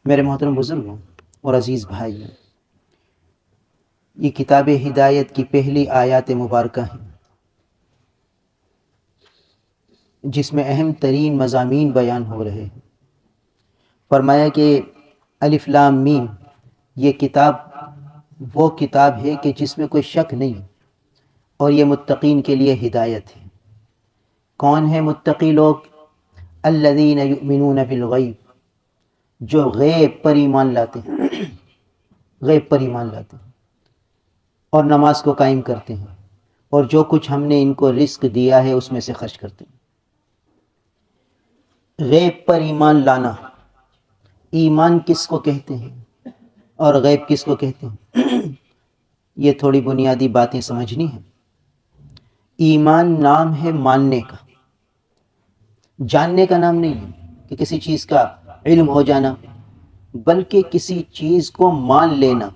میرے محترم بزرگوں اور عزیز بھائیوں، یہ کتاب ہدایت کی پہلی آیات مبارکہ ہیں جس میں اہم ترین مضامین بیان ہو رہے ہیں۔ فرمایا کہ الف لام میم، یہ کتاب وہ کتاب ہے کہ جس میں کوئی شک نہیں، اور یہ متقین کے لیے ہدایت ہے۔ کون ہے متقی لوگ؟ الذین یؤمنون بالغیب، جو غیب پر ایمان لاتے ہیں، غیب پر ایمان لاتے ہیں اور نماز کو قائم کرتے ہیں، اور جو کچھ ہم نے ان کو رزق دیا ہے اس میں سے خرچ کرتے ہیں۔ غیب پر ایمان لانا، ایمان کس کو کہتے ہیں اور غیب کس کو کہتے ہیں؟ یہ تھوڑی بنیادی باتیں سمجھنی ہیں۔ ایمان نام ہے ماننے کا، جاننے کا نام نہیں ہے کہ کسی چیز کا علم ہو جانا، بلکہ کسی چیز کو مان لینا،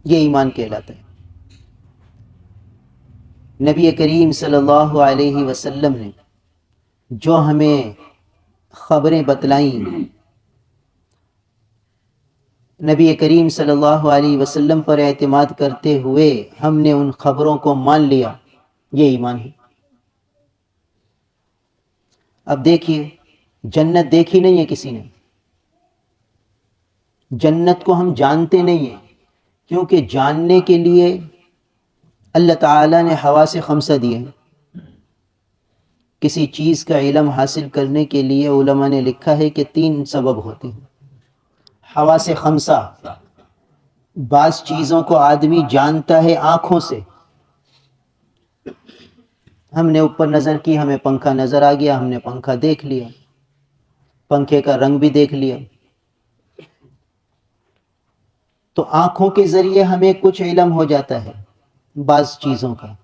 یہ ایمان کہلاتا ہے۔ نبی کریم صلی اللہ علیہ وسلم نے جو ہمیں خبریں بتلائیں، نبی کریم صلی اللہ علیہ وسلم پر اعتماد کرتے ہوئے ہم نے ان خبروں کو مان لیا، یہ ایمان ہے۔ اب دیکھیے، جنت دیکھی نہیں ہے کسی نے، جنت کو ہم جانتے نہیں ہیں، کیونکہ جاننے کے لیے اللہ تعالیٰ نے حواس خمسہ دیے ہیں۔ کسی چیز کا علم حاصل کرنے کے لیے علماء نے لکھا ہے کہ 3 سبب ہوتے ہیں۔ حواس خمسہ، بعض چیزوں کو آدمی جانتا ہے آنکھوں سے، ہم نے اوپر نظر کی، ہمیں پنکھا نظر آ گیا، ہم نے پنکھا دیکھ لیا، پنکھے کا رنگ بھی دیکھ لیا، تو آنکھوں کے ذریعے ہمیں کچھ علم ہو جاتا ہے بعض چیزوں کا،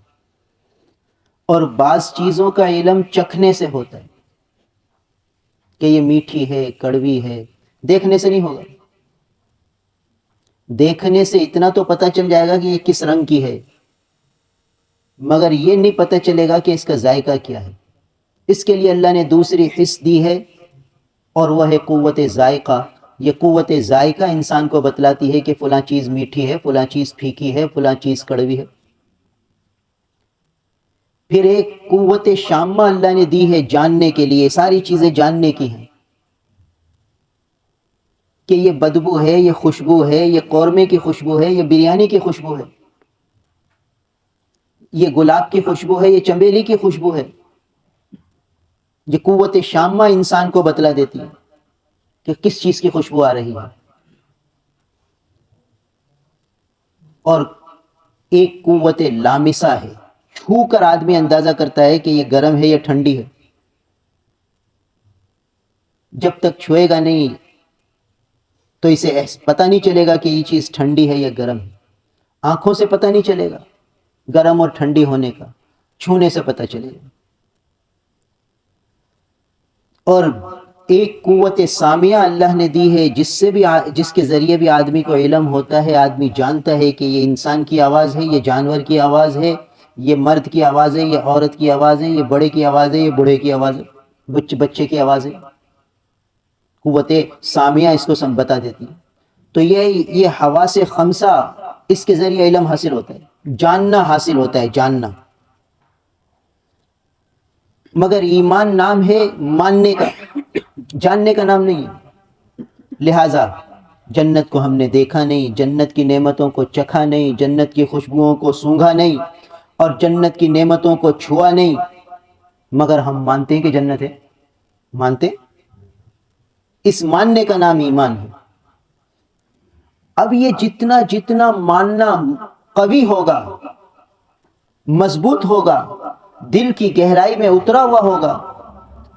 اور بعض چیزوں کا علم چکھنے سے ہوتا ہے کہ یہ میٹھی ہے، کڑوی ہے، دیکھنے سے نہیں ہوگا۔ دیکھنے سے اتنا تو پتہ چل جائے گا کہ یہ کس رنگ کی ہے، مگر یہ نہیں پتہ چلے گا کہ اس کا ذائقہ کیا ہے۔ اس کے لیے اللہ نے دوسری حس دی ہے، اور وہ ہے قوت ذائقہ۔ یہ قوت ذائقہ انسان کو بتلاتی ہے کہ فلاں چیز میٹھی ہے، فلاں چیز پھیکی ہے، فلاں چیز کڑوی ہے۔ پھر ایک قوت شامہ اللہ نے دی ہے جاننے کے لیے، ساری چیزیں جاننے کی ہیں کہ یہ بدبو ہے، یہ خوشبو ہے، یہ قورمے کی خوشبو ہے، یہ بریانی کی خوشبو ہے، یہ گلاب کی خوشبو ہے، یہ چنبیلی کی خوشبو ہے۔ یہ قوت شامہ انسان کو بتلا دیتی ہے کہ کس چیز کی خوشبو آ رہی ہے۔ اور ایک قوت لامسہ ہے، چھو کر آدمی اندازہ کرتا ہے کہ یہ گرم ہے یا ٹھنڈی ہے۔ جب تک چھوئے گا نہیں تو اسے پتہ نہیں چلے گا کہ یہ چیز ٹھنڈی ہے یا گرم ہے۔ آنکھوں سے پتہ نہیں چلے گا گرم اور ٹھنڈی ہونے کا، چھونے سے پتہ چلے گا۔ اور ایک قوت سامعہ اللہ نے دی ہے جس کے ذریعے بھی آدمی کو علم ہوتا ہے، آدمی جانتا ہے کہ یہ انسان کی آواز ہے، یہ جانور کی آواز ہے، یہ مرد کی آواز ہے، یہ عورت کی آواز ہے، یہ بڑے کی آواز ہے، یہ بوڑھے کی آواز ہے، بچے کی آواز ہے۔ قوت سامعہ اس کو بتا دیتی ہے۔ تو یہ حواس خمسہ، اس کے ذریعے علم حاصل ہوتا ہے، جاننا حاصل ہوتا ہے، جاننا۔ مگر ایمان نام ہے ماننے کا، جاننے کا نام نہیں ہے۔ لہٰذا جنت کو ہم نے دیکھا نہیں، جنت کی نعمتوں کو چکھا نہیں، جنت کی خوشبوؤں کو سونگھا نہیں، اور جنت کی نعمتوں کو چھوا نہیں، مگر ہم مانتے ہیں کہ جنت ہے، مانتے۔ اس ماننے کا نام ایمان ہے۔ اب یہ جتنا جتنا ماننا قوی ہوگا، مضبوط ہوگا، دل کی گہرائی میں اترا ہوا ہوگا،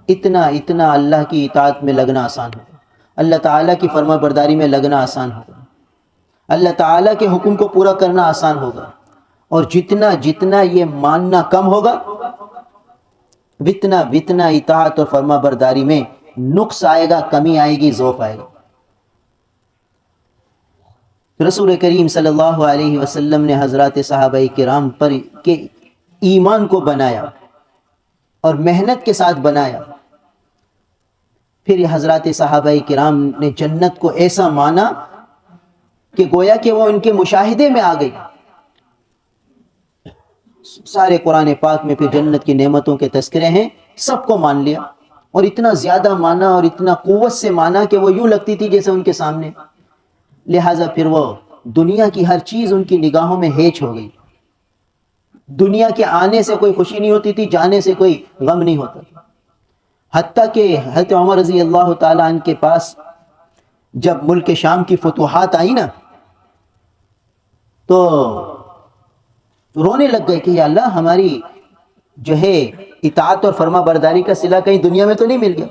اتنا اتنا اللہ کی اطاعت میں لگنا آسان ہوگا، اللہ تعالیٰ کی فرما برداری میں لگنا آسان ہوگا، اللہ تعالیٰ کے حکم کو پورا کرنا آسان ہوگا۔ اور جتنا جتنا یہ ماننا کم ہوگا، اتنا اطاعت اور فرما برداری میں نقص آئے گا، کمی آئے گی، ضعف آئے گا۔ رسول کریم صلی اللہ علیہ وسلم نے حضرات صحابہ کرام پر کے ایمان کو بنایا اور محنت کے ساتھ بنایا، پھر یہ حضرات صحابہ کرام نے جنت کو ایسا مانا کہ گویا کہ وہ ان کے مشاہدے میں آ گئی. سارے قرآن پاک میں پھر جنت کی نعمتوں کے تذکرے ہیں، سب کو مان لیا، اور اتنا زیادہ مانا اور اتنا قوت سے مانا کہ وہ یوں لگتی تھی جیسے ان کے سامنے. لہٰذا پھر وہ دنیا کی ہر چیز ان کی نگاہوں میں ہیچ ہو گئی. دنیا کے آنے سے کوئی خوشی نہیں ہوتی تھی، جانے سے کوئی غم نہیں ہوتا تھا. حتیٰ کہ حضرت عمر رضی اللہ تعالیٰ عنہ کے پاس جب ملک شام کی فتوحات آئی نا، تو رونے لگ گئے کہ یا اللہ، ہماری جو ہے اطاعت اور فرما برداری کا صلہ کہیں دنیا میں تو نہیں مل گیا.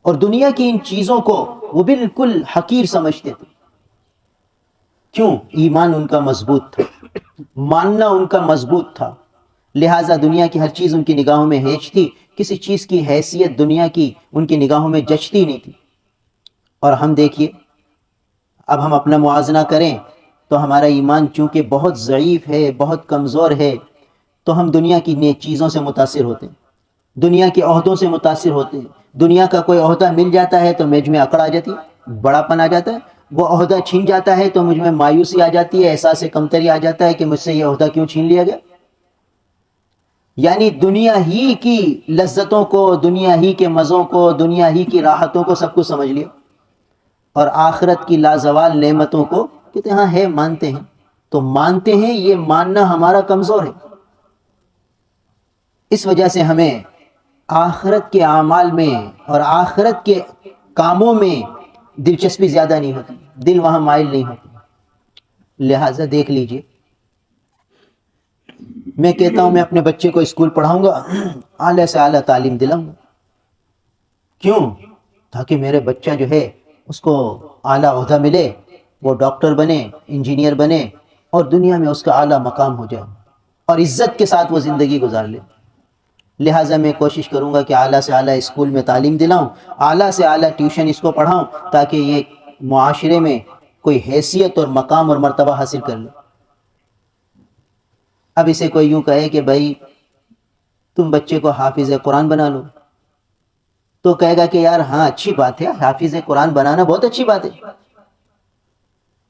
اور دنیا کی ان چیزوں کو وہ بالکل حقیر سمجھتے تھے. کیوں؟ ایمان ان کا مضبوط تھا، ماننا ان کا مضبوط تھا. لہٰذا دنیا کی ہر چیز ان کی نگاہوں میں ہیچ تھی، کسی چیز کی حیثیت دنیا کی ان کی نگاہوں میں جچتی نہیں تھی. اور ہم دیکھیے، اب ہم اپنا موازنہ کریں تو ہمارا ایمان چونکہ بہت ضعیف ہے، بہت کمزور ہے، تو ہم دنیا کی نیک چیزوں سے متاثر ہوتے ہیں، دنیا کے عہدوں سے متاثر ہوتے ہیں. دنیا کا کوئی عہدہ مل جاتا ہے تو مجھ میں اکڑ آ جاتی ہے، بڑا پن آ جاتا ہے. وہ عہدہ چھین جاتا ہے تو مجھ میں مایوسی آ جاتی ہے، احساس کمتری آ جاتا ہے کہ مجھ سے یہ عہدہ کیوں چھین لیا گیا. یعنی دنیا ہی کی لذتوں کو، دنیا ہی کے مزوں کو، دنیا ہی کی راحتوں کو سب کچھ سمجھ لیا، اور آخرت کی لازوال نعمتوں کو کہتے ہیں ہاں ہے، مانتے ہیں. تو مانتے ہیں، یہ ماننا ہمارا کمزور ہے. اس وجہ سے ہمیں آخرت کے اعمال میں اور آخرت کے کاموں میں دلچسپی زیادہ نہیں ہوتی، دل وہاں مائل نہیں ہوتی. لہٰذا دیکھ لیجئے، میں کہتا ہوں میں اپنے بچے کو اسکول پڑھاؤں گا، اعلیٰ سے اعلیٰ تعلیم دلاؤں گا. کیوں؟ تاکہ میرے بچہ جو ہے اس کو اعلیٰ عہدہ ملے، وہ ڈاکٹر بنے، انجینئر بنے، اور دنیا میں اس کا اعلیٰ مقام ہو جائے اور عزت کے ساتھ وہ زندگی گزار لے. لہٰذا میں کوشش کروں گا کہ اعلیٰ سے اعلیٰ اسکول میں تعلیم دلاؤں، اعلیٰ سے اعلیٰ ٹیوشن اس کو پڑھاؤں، تاکہ یہ معاشرے میں کوئی حیثیت اور مقام اور مرتبہ حاصل کر لے. اب اسے کوئی یوں کہے کہ بھائی تم بچے کو حافظ قرآن بنا لو، تو کہے گا کہ یار ہاں اچھی بات ہے، حافظ قرآن بنانا بہت اچھی بات ہے،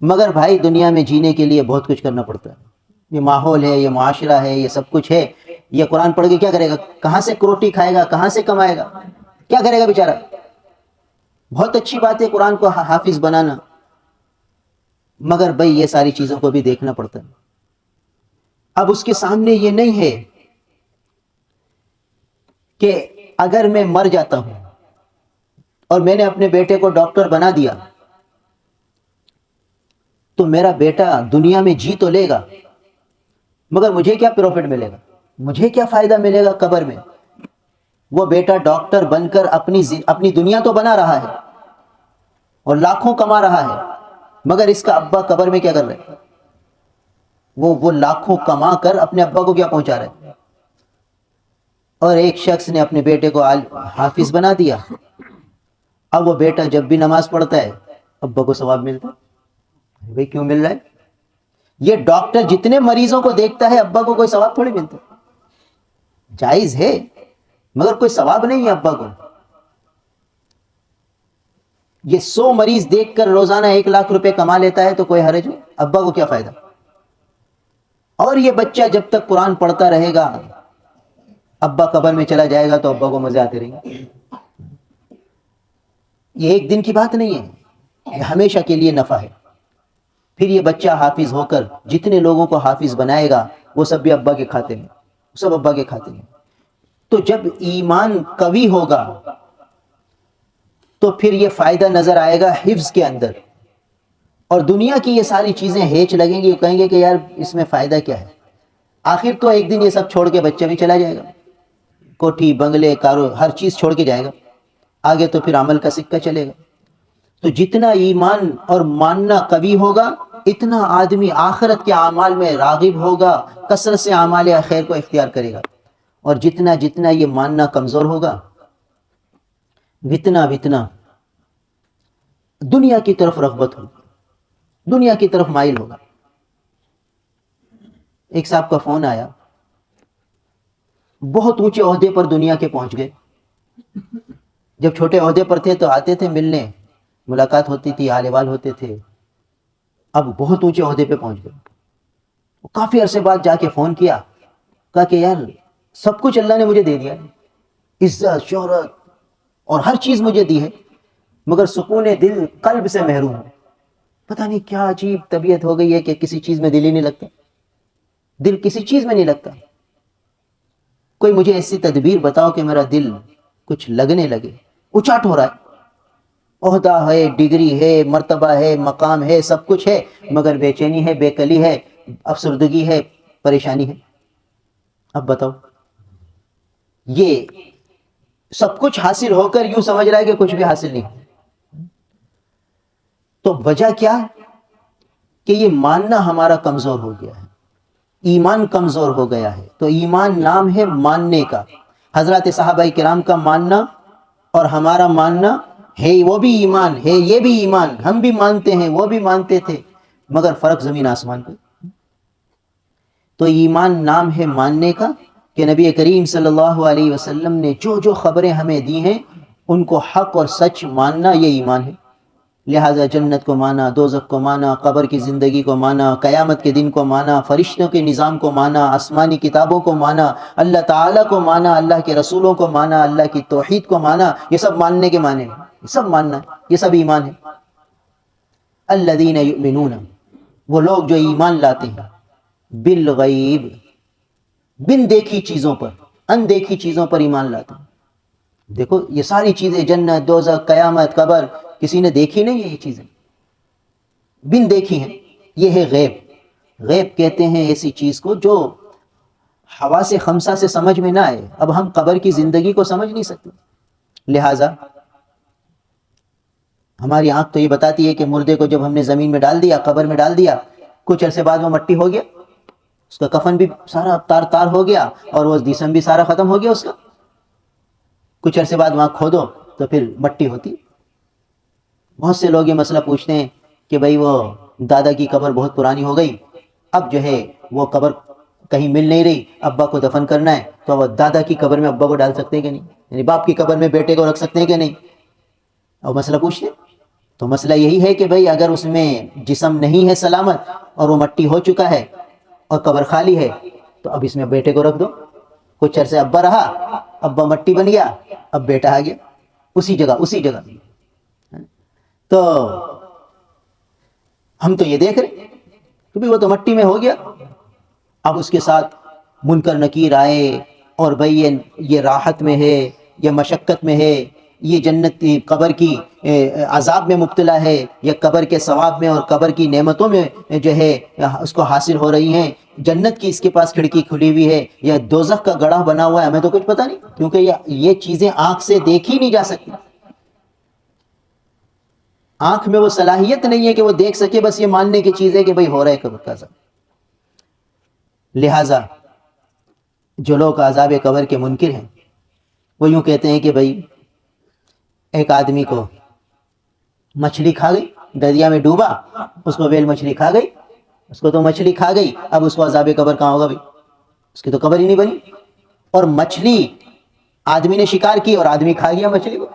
مگر بھائی دنیا میں جینے کے لیے بہت کچھ کرنا پڑتا ہے. یہ ماحول ہے، یہ معاشرہ ہے، یہ سب کچھ ہے. یہ قرآن پڑھ کے کیا کرے گا؟ کہاں سے روٹی کھائے گا؟ کہاں سے کمائے گا؟ کیا کرے گا بیچارہ؟ بہت اچھی بات ہے قرآن کو حافظ بنانا، مگر بھائی یہ ساری چیزوں کو بھی دیکھنا پڑتا ہے. اب اس کے سامنے یہ نہیں ہے کہ اگر میں مر جاتا ہوں اور میں نے اپنے بیٹے کو ڈاکٹر بنا دیا تو میرا بیٹا دنیا میں جی تو لے گا، مگر مجھے کیا پروفٹ ملے گا؟ مجھے کیا فائدہ ملے گا قبر میں؟ وہ بیٹا ڈاکٹر بن کر اپنی دنیا تو بنا رہا ہے اور لاکھوں کما رہا ہے، مگر اس کا ابا قبر میں کیا کر رہا ہے؟ وہ لاکھوں کما کر اپنے ابا کو کیا پہنچا رہا ہے؟ اور ایک شخص نے اپنے بیٹے کو حافظ بنا دیا. اب وہ بیٹا جب بھی نماز پڑھتا ہے ابا کو ثواب ملتا ہے. بھائی کیوں مل رہا ہے؟ یہ ڈاکٹر جتنے مریضوں کو دیکھتا ہے ابا کو کوئی ثواب تھوڑی ملتا. جائز ہے مگر کوئی ثواب نہیں ہے ابا کو. یہ 100 مریض دیکھ کر روزانہ 1 لاکھ روپے کما لیتا ہے تو کوئی حرج نہیں، ابا کو کیا فائدہ؟ اور یہ بچہ جب تک قرآن پڑھتا رہے گا، ابا قبر میں چلا جائے گا تو ابا کو مزے آتے رہیں گے. یہ ایک دن کی بات نہیں ہے، یہ ہمیشہ کے لیے نفع ہے. پھر یہ بچہ حافظ ہو کر جتنے لوگوں کو حافظ بنائے گا وہ سب بھی ابا کے کھاتے میں، سب ابا کے کھاتے میں. تو جب ایمان قوی ہوگا تو پھر یہ فائدہ نظر آئے گا حفظ کے اندر، اور دنیا کی یہ ساری چیزیں ہیچ لگیں گی، کہیں گے کہ یار اس میں فائدہ کیا ہے؟ آخر تو ایک دن یہ سب چھوڑ کے بچہ بھی چلا جائے گا، کوٹھی بنگلے کارو ہر چیز چھوڑ کے جائے گا، آگے تو پھر عمل کا سکہ چلے گا. تو جتنا ایمان اور ماننا قوی ہوگا اتنا آدمی آخرت کے اعمال میں راغب ہوگا، کثرت سے اعمال خیر کو اختیار کرے گا. اور جتنا یہ ماننا کمزور ہوگا اتنا دنیا کی طرف رغبت ہوگی، دنیا کی طرف مائل ہوگا. ایک صاحب کا فون آیا، بہت اونچے عہدے پر دنیا کے پہنچ گئے، جب چھوٹے عہدے پر تھے تو آتے تھے ملنے، ملاقات ہوتی تھی، حال احوال ہوتے تھے. اب بہت اونچے عہدے پہ پہنچ گئے. کافی عرصے بعد جا کے فون کیا، کہا کہ یار سب کچھ اللہ نے مجھے دے دیا، عزت شہرت اور ہر چیز مجھے دی ہے، مگر سکون دل قلب سے محروم ہوں. پتہ نہیں کیا عجیب طبیعت ہو گئی ہے کہ کسی چیز میں دل ہی نہیں لگتا، دل کسی چیز میں نہیں لگتا. کوئی مجھے ایسی تدبیر بتاؤ کہ میرا دل کچھ لگنے لگے. اچاٹ ہو رہا ہے، عہدہ ہے، ڈگری ہے، مرتبہ ہے، مقام ہے، سب کچھ ہے، مگر بے چینی ہے، بے کلی ہے، افسردگی ہے، پریشانی ہے. اب بتاؤ، یہ سب کچھ حاصل ہو کر یوں سمجھ رہا ہے کہ کچھ بھی حاصل نہیں. تو وجہ کیا ہے؟ کہ یہ ماننا ہمارا کمزور ہو گیا ہے، ایمان کمزور ہو گیا ہے. تو ایمان نام ہے ماننے کا. حضرات صحابہ کرام کا ماننا اور ہمارا ماننا ہے، وہ بھی ایمان ہے، یہ بھی ایمان، ہم بھی مانتے ہیں، وہ بھی مانتے تھے، مگر فرق زمین آسمان کا. تو ایمان نام ہے ماننے کا، کہ نبی کریم صلی اللہ علیہ وسلم نے جو جو خبریں ہمیں دی ہیں ان کو حق اور سچ ماننا، یہ ایمان ہے. لہٰذا جنت کو مانا، دوزخ کو مانا، قبر کی زندگی کو مانا، قیامت کے دن کو مانا، فرشتوں کے نظام کو مانا، آسمانی کتابوں کو مانا، اللہ تعالیٰ کو مانا، اللہ کے رسولوں کو مانا، اللہ کی توحید کو مانا، یہ سب ماننے کے معنی ہیں، یہ سب ماننا ہے، یہ سب ایمان ہے. الذین یؤمنون، وہ لوگ جو ایمان لاتے ہیں، بالغیب، بن دیکھی چیزوں پر، ان دیکھی چیزوں پر ایمان لاتے ہیں. دیکھو یہ ساری چیزیں، جنت، دوزخ، قیامت، قبر، کسی نے دیکھی نہیں ہے، یہ چیزیں بن دیکھی ہیں. یہ ہے غیب. غیب کہتے ہیں ایسی چیز کو جو حواس خمسہ سے سمجھ میں نہ آئے. اب ہم قبر کی زندگی کو سمجھ نہیں سکتے، لہٰذا ہماری آنکھ تو یہ بتاتی ہے کہ مردے کو جب ہم نے زمین میں ڈال دیا، قبر میں ڈال دیا، کچھ عرصے بعد وہ مٹی ہو گیا، اس کا کفن بھی سارا تار تار ہو گیا اور وہ جسم بھی سارا ختم ہو گیا اس کا. کچھ عرصے بعد وہاں کھودو تو پھر مٹی ہوتی. بہت سے لوگ یہ مسئلہ پوچھتے ہیں کہ بھئی وہ دادا کی قبر بہت پرانی ہو گئی، اب جو ہے وہ قبر کہیں مل نہیں رہی، ابا کو دفن کرنا ہے، تو وہ دادا کی قبر میں ابا کو ڈال سکتے ہیں کہ نہیں، یعنی باپ کی قبر میں بیٹے کو رکھ سکتے ہیں کہ نہیں. اور مسئلہ پوچھتے ہیں. تو مسئلہ یہی ہے کہ بھئی اگر اس میں جسم نہیں ہے سلامت اور وہ مٹی ہو چکا ہے اور قبر خالی ہے، تو اب اس میں بیٹے کو رکھ دو. کچھ عرصے ابا رہا، ابا مٹی بن گیا، اب بیٹا آ گیا اسی جگہ. تو ہم تو یہ دیکھ رہے کہ بھئی وہ تو مٹی میں ہو گیا، اب اس کے ساتھ منکر نکیر آئے اور بھئی یہ راحت میں ہے، یہ مشقت میں ہے، یہ جنت کی قبر کی عذاب میں مبتلا ہے، یا قبر کے ثواب میں اور قبر کی نعمتوں میں جو ہے اس کو حاصل ہو رہی ہیں، جنت کی اس کے پاس کھڑکی کھلی ہوئی ہے، یا دوزخ کا گڑھا بنا ہوا ہے، ہمیں تو کچھ پتہ نہیں، کیونکہ یہ چیزیں آنکھ سے دیکھی نہیں جا سکتی. آنکھ میں وہ صلاحیت نہیں ہے کہ وہ دیکھ سکے، بس یہ ماننے کی چیز ہے کہ بھئی ہو رہا ہے قبر کا عذاب. لہٰذا جو لوگ عذاب قبر کے منکر ہیں وہ یوں کہتے ہیں کہ بھئی ایک آدمی کو مچھلی کھا گئی، دریا میں ڈوبا، اس کو ویل مچھلی کھا گئی، اس کو تو مچھلی کھا گئی، اب اس کو عذاب قبر کہاں ہوگا بھئی، اس کی تو قبر ہی نہیں بنی. اور مچھلی آدمی نے شکار کی اور آدمی کھا گیا مچھلی کو.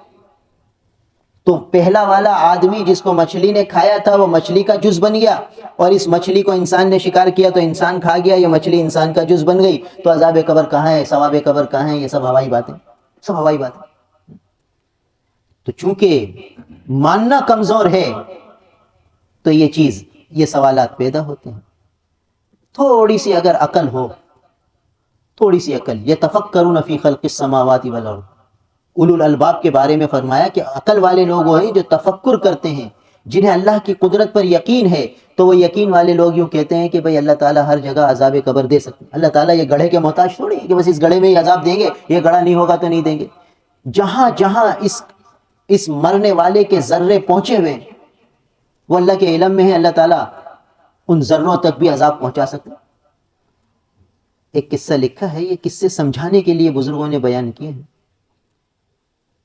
تو پہلا والا آدمی جس کو مچھلی نے کھایا تھا وہ مچھلی کا جز بن گیا، اور اس مچھلی کو انسان نے شکار کیا تو انسان کھا گیا، یہ مچھلی انسان کا جز بن گئی. تو عذاب قبر کہاں ہے، ثواب قبر کہاں ہے، یہ سب ہوائی باتیں، سب ہوائی باتیں. تو چونکہ ماننا کمزور ہے تو یہ چیز، یہ سوالات پیدا ہوتے ہیں. تھوڑی سی اگر عقل ہو، تھوڑی سی عقل، یتفکرون فی خلق السماوات والارض، اولو الالباب کے بارے میں فرمایا کہ عقل والے لوگ وہ ہیں جو تفکر کرتے ہیں، جنہیں اللہ کی قدرت پر یقین ہے. تو وہ یقین والے لوگ یوں کہتے ہیں کہ بھئی اللہ تعالیٰ ہر جگہ عذاب قبر دے سکتے ہیں. اللہ تعالیٰ یہ گڑھے کے محتاج تھوڑی ہے کہ بس اس گڑھے میں ہی عذاب دیں گے، یہ گڑھا نہیں ہوگا تو نہیں دیں گے. جہاں جہاں اس مرنے والے کے ذرے پہنچے ہوئے وہ اللہ کے علم میں ہے، اللہ تعالیٰ ان ذروں تک بھی عذاب پہنچا سکتے. ایک قصہ لکھا ہے، یہ قصے سمجھانے کے لیے بزرگوں نے بیان کیے ہیں.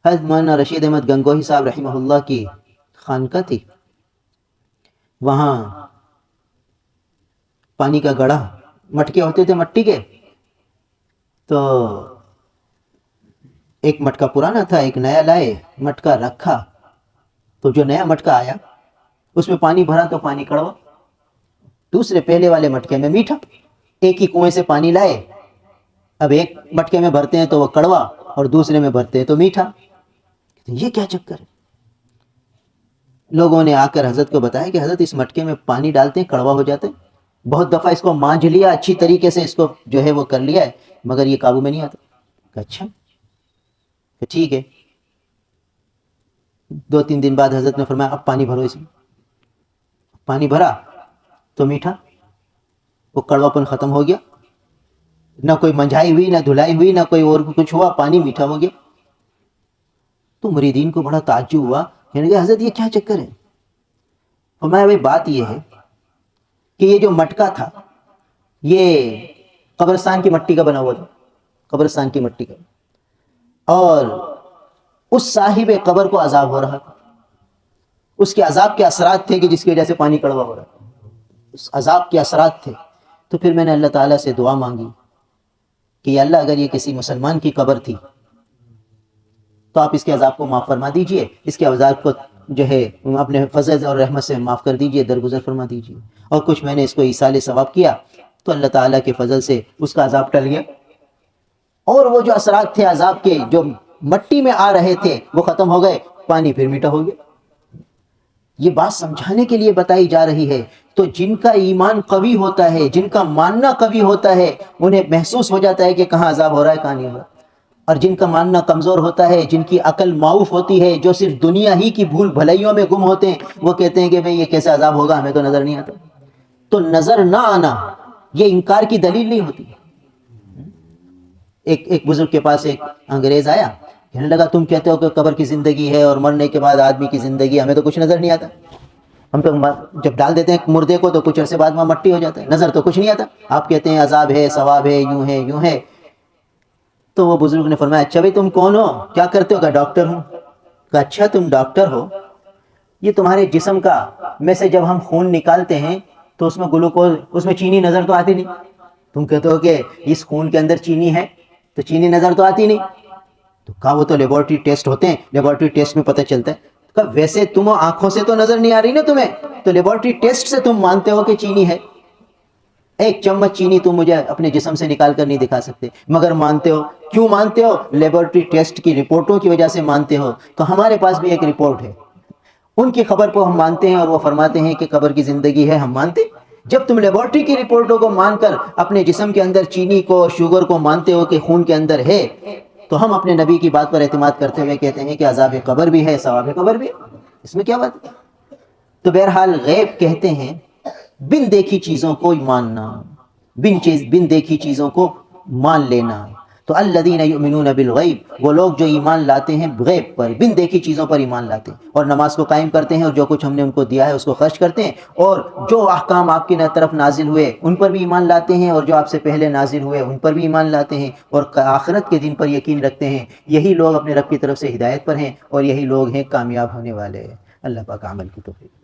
حضرت مولانا رشید احمد گنگوہی صاحب رحمہ اللہ کی خانقاہ تھی، وہاں پانی کا گڑھا، مٹکے ہوتے تھے مٹی کے، تو ایک مٹکا پرانا تھا، ایک نیا لائے، مٹکا رکھا تو جو نیا مٹکا آیا اس میں پانی بھرا تو پانی کڑوا، دوسرے پہلے والے مٹکے میں میٹھا. ایک ہی کنویں سے پانی لائے، اب ایک مٹکے میں بھرتے ہیں تو وہ کڑوا اور دوسرے میں بھرتے ہیں تو میٹھا. یہ کیا چکر ہے؟ لوگوں نے آ کر حضرت کو بتایا کہ حضرت اس مٹکے میں پانی ڈالتے ہیں کڑوا ہو جاتے ہیں، بہت دفعہ اس کو مانجھ لیا، اچھی طریقے سے اس کو جو ہے وہ کر لیا ہے، مگر یہ قابو میں نہیں آتا. اچھا کہ ٹھیک ہے. 2-3 دن بعد حضرت نے فرمایا اب پانی بھرو اس میں. پانی بھرا تو میٹھا، وہ کڑوا پن ختم ہو گیا، نہ کوئی منجھائی ہوئی، نہ دھلائی ہوئی، نہ کوئی اور کچھ ہوا، پانی میٹھا ہو گیا. تو مریدین کو بڑا تعجب ہوا، کہنے لگے حضرت یہ کیا چکر ہے؟ فرمایا بھائی بات یہ ہے کہ یہ جو مٹکا تھا یہ قبرستان کی مٹی کا بنا ہوا تھا، قبرستان کی مٹی کا، اور اس صاحب قبر کو عذاب ہو رہا تھا، اس کے عذاب کے اثرات تھے کہ جس کی وجہ سے پانی کڑوا ہو رہا تھا، اس عذاب کے اثرات تھے. تو پھر میں نے اللہ تعالیٰ سے دعا مانگی کہ یا اللہ اگر یہ کسی مسلمان کی قبر تھی تو آپ اس کے عذاب کو معاف فرما دیجئے، اس کے عذاب کو جو ہے اپنے فضل اور رحمت سے معاف کر دیجئے، درگزر فرما دیجئے. اور کچھ میں نے اس کو ایصال ثواب کیا تو اللہ تعالیٰ کے فضل سے اس کا عذاب ٹل گیا، اور وہ جو اثرات تھے عذاب کے جو مٹی میں آ رہے تھے وہ ختم ہو گئے، پانی پھر میٹھا ہو گیا. یہ بات سمجھانے کے لیے بتائی جا رہی ہے. تو جن کا ایمان قوی ہوتا ہے، جن کا ماننا قوی ہوتا ہے، انہیں محسوس ہو جاتا ہے کہ کہاں عذاب ہو رہا ہے کہاں نہیں ہو رہا. اور جن کا ماننا کمزور ہوتا ہے، جن کی عقل معوف ہوتی ہے، جو صرف دنیا ہی کی بھول بھلائیوں میں گم ہوتے ہیں، وہ کہتے ہیں کہ بھئی یہ کیسے عذاب ہوگا، ہمیں تو نظر نہیں آتا. تو نظر نہ آنا یہ انکار کی دلیل نہیں ہوتی. ایک بزرگ کے پاس ایک انگریز آیا، کہنے لگا تم کہتے ہو کہ قبر کی زندگی ہے اور مرنے کے بعد آدمی کی زندگی، ہمیں تو کچھ نظر نہیں آتا. ہم تو جب ڈال دیتے ہیں مردے کو تو کچھ عرصے بعد وہاں مٹی ہو جاتا ہے، نظر تو کچھ نہیں آتا. آپ کہتے ہیں عذاب ہے، ثواب ہے، یوں ہے یوں ہے. تو وہ بزرگ نے فرمایا اچھا بھائی تم کون ہو، کیا کرتے ہو؟ کہا ڈاکٹر ہوں. کہا اچھا تم ڈاکٹر ہو، یہ تمہارے جسم کا میں سے جب ہم خون نکالتے ہیں تو اس میں گلوکوز، اس میں چینی نظر تو آتی نہیں. تم کہتے ہو کہ اس خون کے اندر چینی ہے تو چینی نظر تو آتی نہیں. تو کہا وہ تو لیبارٹری ٹیسٹ ہوتے ہیں، لیبارٹری ٹیسٹ میں پتہ چلتا ہے. کہا ویسے تم آنکھوں سے تو نظر نہیں آ رہی نا تمہیں، تو لیبارٹری ٹیسٹ سے تم مانتے ہو کہ چینی ہے. ایک چمچ چینی تم مجھے اپنے جسم سے نکال کر نہیں دکھا سکتے، مگر مانتے ہو. کیوں مانتے ہو؟ لیبارٹری ٹیسٹ کی رپورٹوں کی وجہ سے مانتے ہو. تو ہمارے پاس بھی ایک رپورٹ ہے، ان کی خبر کو ہم مانتے ہیں اور وہ فرماتے ہیں کہ قبر کی زندگی ہے، ہم مانتے. جب تم لیبارٹری کی رپورٹوں کو مان کر اپنے جسم کے اندر چینی کو، شوگر کو مانتے ہو کہ خون کے اندر ہے، تو ہم اپنے نبی کی بات پر اعتماد کرتے ہوئے کہتے ہیں کہ عذاب قبر بھی ہے، ثواب قبر بھی ہے. اس میں کیا بات ہے؟ تو بہرحال غیب کہتے ہیں بن دیکھی چیزوں کو ماننا، بن دیکھی چیزوں کو مان لینا. تو الذین یؤمنون بالغیب، وہ لوگ جو ایمان لاتے ہیں غیب پر، بن دیکھی چیزوں پر ایمان لاتے ہیں، اور نماز کو قائم کرتے ہیں، اور جو کچھ ہم نے ان کو دیا ہے اس کو خرچ کرتے ہیں، اور جو احکام آپ کی طرف نازل ہوئے ان پر بھی ایمان لاتے ہیں، اور جو آپ سے پہلے نازل ہوئے ان پر بھی ایمان لاتے ہیں، اور آخرت کے دن پر یقین رکھتے ہیں. یہی لوگ اپنے رب کی طرف سے ہدایت پر ہیں، اور یہی لوگ ہیں کامیاب ہونے والے. اللہ پاک عمل کی توفیق.